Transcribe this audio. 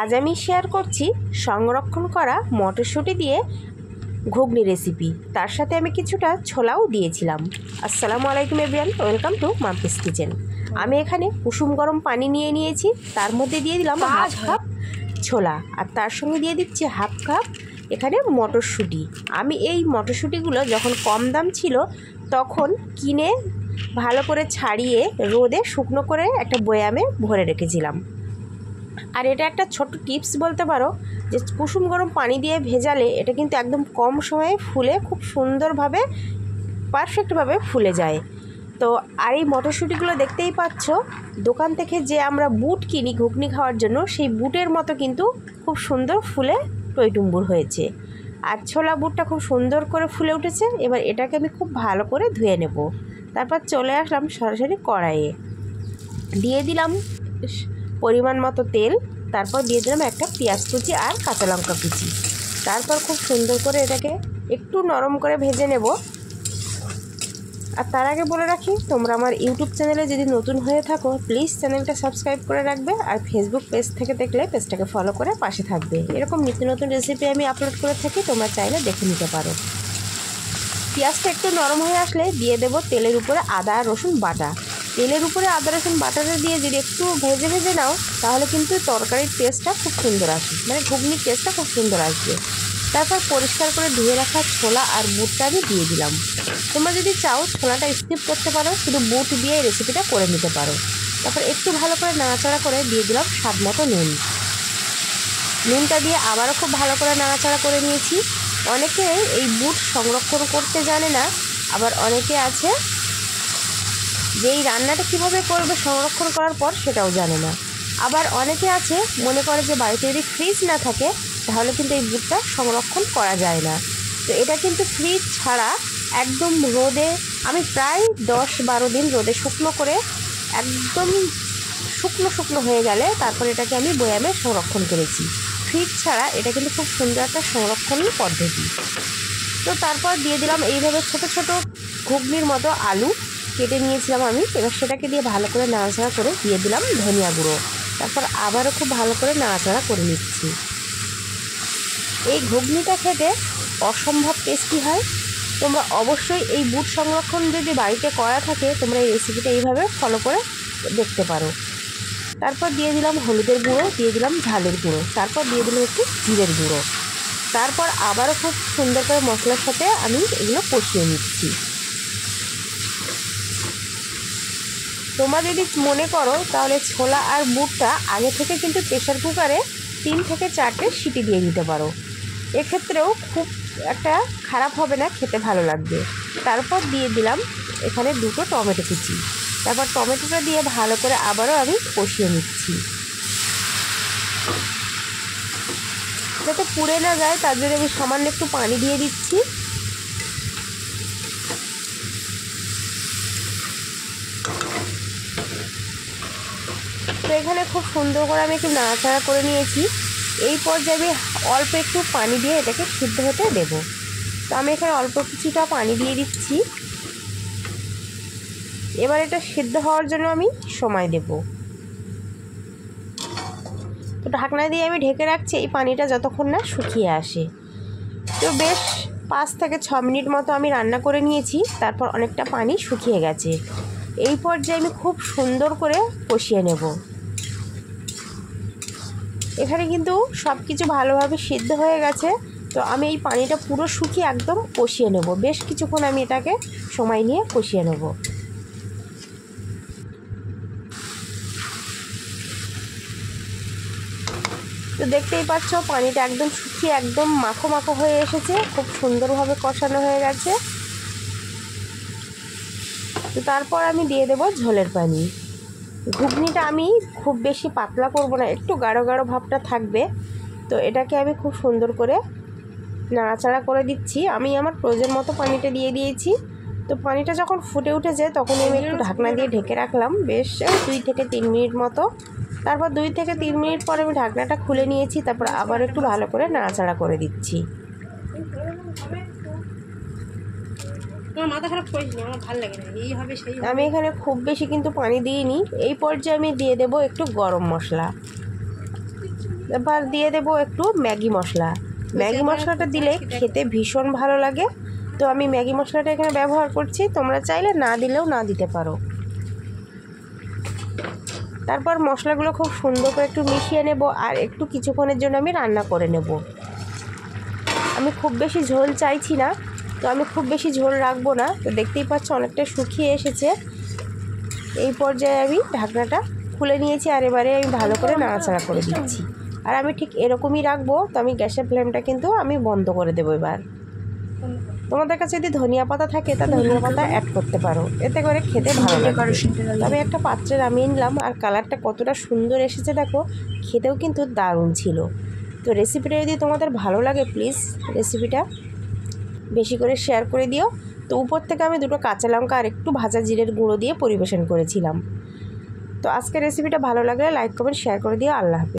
আজ আমি শেয়ার করছি সংরক্ষণ করা মটরশুঁটি দিয়ে ঘুগনি রেসিপি। তার সাথে আমি কিছুটা ছোলাও দিয়েছিলাম। আসসালামু আলাইকুম everyone, welcome to Mampi's kitchen. আমি এখানে কুসুম গরম পানি নিয়েছি, তার মধ্যে দিয়ে দিলাম হাফ কাপ ছোলা, আর তার সঙ্গে দিয়ে দিচ্ছি হাফ কাপ এখানে মটরশুঁটি। আমি এই মটরশুঁটিগুলো যখন কম দাম ছিল তখন কিনে ভালো করে ছাড়িয়ে রোদে শুকনো করে একটা বয়ামে ভরে রেখেছিলাম। আর এটা একটা ছোট্ট টিপস বলতে পারো, যে কুসুম গরম পানি দিয়ে ভেজালে এটা কিন্তু একদম কম সময়ে ফুলে খুব সুন্দরভাবে পারফেক্টভাবে ফুলে যায়। তো আর এই মটরশুঁটিগুলো দেখতেই পাচ্ছ, দোকান থেকে যে আমরা বুট কিনি ঘুগনি খাওয়ার জন্য, সেই বুটের মতো কিন্তু খুব সুন্দর ফুলে টইটুম্বুর হয়েছে। আর ছোলা বুটটা খুব সুন্দর করে ফুলে উঠেছে। এবার এটাকে আমি খুব ভালো করে ধুয়ে নেব। তারপর চলে আসলাম সরাসরি কড়াইয়ে, দিয়ে দিলাম পরিমাণ মতো তেল, তারপর দিয়ে দিলাম একটা পেঁয়াজ কুচি আর কাঁচা লঙ্কা কুচি। তারপর খুব সুন্দর করে এটাকে একটু নরম করে ভেজে নেব। আর তার আগে বলে রাখি, তোমরা আমার ইউটিউব চ্যানেলে যদি নতুন হয়ে থাকো প্লিজ চ্যানেলটা সাবস্ক্রাইব করে রাখবে, আর ফেসবুক পেজ থেকে দেখলে পেজটাকে ফলো করে পাশে থাকবে। এরকম নিত্য নতুন রেসিপি আমি আপলোড করে থাকি, তোমরা চাইলে দেখে নিতে পারো। পেঁয়াজটা একটু নরম হয়ে আসলে দিয়ে দেব তেলের উপরে আদা রসুন বাটা। তেলের উপরে আদা রসুন বাটাটা দিয়ে যদি একটু ভেজে নাও, তাহলে কিন্তু তরকারির টেস্টটা খুব সুন্দর আসবে, মানে ঘুগনির টেস্টটা খুব সুন্দর আসবে। তারপর পরিষ্কার করে ধুয়ে রাখা ছোলা আর বুটটা আমি দিয়ে দিলাম। তোমরা যদি চাও ছোলাটা স্কিপ করতে পারো, শুধু বুট দিয়ে এই রেসিপিটা করে নিতে পারো। তারপর একটু ভালো করে নাড়াচাড়া করে দিয়ে দিলাম স্বাদ মতো নুনটা দিয়ে আবারও খুব ভালো করে নাড়াচাড়া করে নিয়েছি। অনেকে এই বুট সংরক্ষণ করতে জানে না, আবার অনেকে আছে যে এই রান্নাটা কীভাবে করবে সংরক্ষণ করার পর সেটাও জানে না। আবার অনেকে আছে মনে করে যে বাড়িতে যদি ফ্রিজ না থাকে তাহলে কিন্তু এই বুটটা সংরক্ষণ করা যায় না। তো এটা কিন্তু ফ্রিজ ছাড়া একদম রোদে, আমি প্রায় 10-12 দিন রোদে শুকনো করে একদম শুকনো হয়ে গেলে তারপর এটাকে আমি বয়ামে সংরক্ষণ করেছি। ফ্রিজ ছাড়া এটা কিন্তু খুব সুন্দর একটা সংরক্ষণের পদ্ধতি। তো তারপর দিয়ে দিলাম এইভাবে ছোট ছোট ঘুগনির মতো আলু কেটে নিয়েছিলাম আমি। এবার সেটাকে দিয়ে ভালো করে নাড়াচাড়া করে দিয়ে দিলাম ধনিয়া গুঁড়ো। তারপর আবারও খুব ভালো করে নাড়াচাড়া করে নিচ্ছি। এই ঘুগনিটা খেতে অসম্ভব টেস্টি হয়। তোমরা অবশ্যই এই বুট সংরক্ষণ যদি বাড়িতে করা থাকে, তোমরা এই রেসিপিটা এইভাবে ফলো করে দেখতে পারো। তারপর দিয়ে দিলাম হলুদের গুঁড়ো, দিয়ে দিলাম ঝালের গুঁড়ো, তারপর দিয়ে দিলাম একটু জিরের গুঁড়ো। তারপর আবারও খুব সুন্দর করে মশলার সাথে আমি এগুলো কষিয়ে নিচ্ছি। তোমরা যদি মনে করো তাহলে ছোলা আর বুটটা আগে থেকে কিন্তু প্রেশার কুকারে 3 থেকে 4টে সিটি দিয়ে দিতে পারো, এক্ষেত্রেও খুব একটা খারাপ হবে না, খেতে ভালো লাগবে। তারপর দিয়ে দিলাম এখানে 2টো টমেটো কুচি। তারপর টমেটোটা দিয়ে ভালো করে আবারও আমি কষিয়ে নিচ্ছি। যাতে পুড়ে না যায় তার জন্য আমি সামান্য একটু পানি দিয়ে দিচ্ছি। তো এখানে খুব সুন্দর করে আমি একটু নাড়াচাড়া করে নিয়েছি। এই পর্যায়ে আমি অল্প একটু পানি দিয়ে এটাকে সিদ্ধ হতে দেব। তো আমি এখানে অল্প কিছুটা পানি দিয়ে দিচ্ছি। এবার এটা সিদ্ধ হওয়ার জন্য আমি সময় দেব। তো ঢাকনা দিয়ে আমি ঢেকে রাখছি এই পানিটা যতক্ষণ না শুকিয়ে আসে। তো বেশ 5 থেকে 6 মিনিট মতো আমি রান্না করে নিয়েছি। তারপর অনেকটা পানি শুকিয়ে গেছে। এই পর্যায়ে আমি খুব সুন্দর করে কষিয়ে নেব। এখানে কিন্তু সব কিছু ভালোভাবে সিদ্ধ হয়ে গেছে। তো আমি এই পানিটা পুরো শুকিয়ে একদম কষিয়ে নেব। বেশ কিছুক্ষণ আমি এটাকে সময় নিয়ে কষিয়ে নেব। তো দেখতেই পাচ্ছ পানিটা একদম শুকিয়ে একদম মাখো মাখো হয়ে এসেছে, খুব সুন্দরভাবে কষানো হয়ে গেছে। তো তারপর আমি দিয়ে দেব ঝোলের পানি। ঘুগনিটা আমি খুব বেশি পাতলা করব না, একটু গাঢ় গাঢ় ভাবটা থাকবে। তো এটাকে আমি খুব সুন্দর করে নাড়াচাড়া করে দিচ্ছি। আমি আমার প্রয়োজন মতো পানিটা দিয়ে দিয়েছি। তো পানিটা যখন ফুটে উঠেছে তখন আমি একটু ঢাকনা দিয়ে ঢেকে রাখলাম বেশ 2 থেকে 3 মিনিট মতো। তারপর 2 থেকে 3 মিনিট পর আমি ঢাকনাটা খুলে নিয়েছি। তারপর আবার একটু ভালো করে নাড়াচাড়া করে দিচ্ছি। আমি এখানে খুব বেশি কিন্তু পানি দিইনি। এই পর্যায়ে আমি দিয়ে দেব একটু গরম মশলা। এবার দিয়ে দেব একটু ম্যাগি মশলা। ম্যাগি মশলাটা দিলে খেতে ভীষণ ভালো লাগে, তো আমি ম্যাগি মশলাটা এখানে ব্যবহার করছি, তোমরা চাইলে না দিলেও না দিতে পারো। তারপর মশলাগুলো খুব সুন্দর করে একটু মিশিয়ে নেব, আর একটু কিছুক্ষণের জন্য আমি রান্না করে নেব। আমি খুব বেশি ঝোল চাইছি না, তো আমি খুব বেশি ঝোল রাখবো না। তো দেখতেই পাচ্ছ অনেকটা শুকিয়ে এসেছে। এই পর্যায়ে আমি ঢাকনাটা খুলে নিয়েছি, আর এবারে আমি ভালো করে নাড়াচাড়া করে দিচ্ছি। আর আমি ঠিক এরকমই রাখবো। তো আমি গ্যাসের ফ্লেমটা কিন্তু আমি বন্ধ করে দেবো। এবার তোমাদের কাছে যদি ধনিয়া পাতা থাকে তা ধনিয়া পাতা অ্যাড করতে পারো, এতে করে খেতে ভালো লাগে। তবে একটা পাত্রে নামিয়ে নিলাম, আর কালারটা কতটা সুন্দর এসেছে দেখো, খেতেও কিন্তু দারুণ ছিল। তো রেসিপিটা যদি তোমাদের ভালো লাগে প্লিজ রেসিপিটা বেশি করে শেয়ার করে দিও। তো উপর থেকে আমি 2টো কাঁচা লঙ্কা আর একটু ভাজা জিরের গুঁড়ো দিয়ে পরিবেশন করেছিলাম। তো আজকের রেসিপিটা ভালো লাগলে লাইক কমেন্ট শেয়ার করে দিও। আল্লাহ হাফেজ।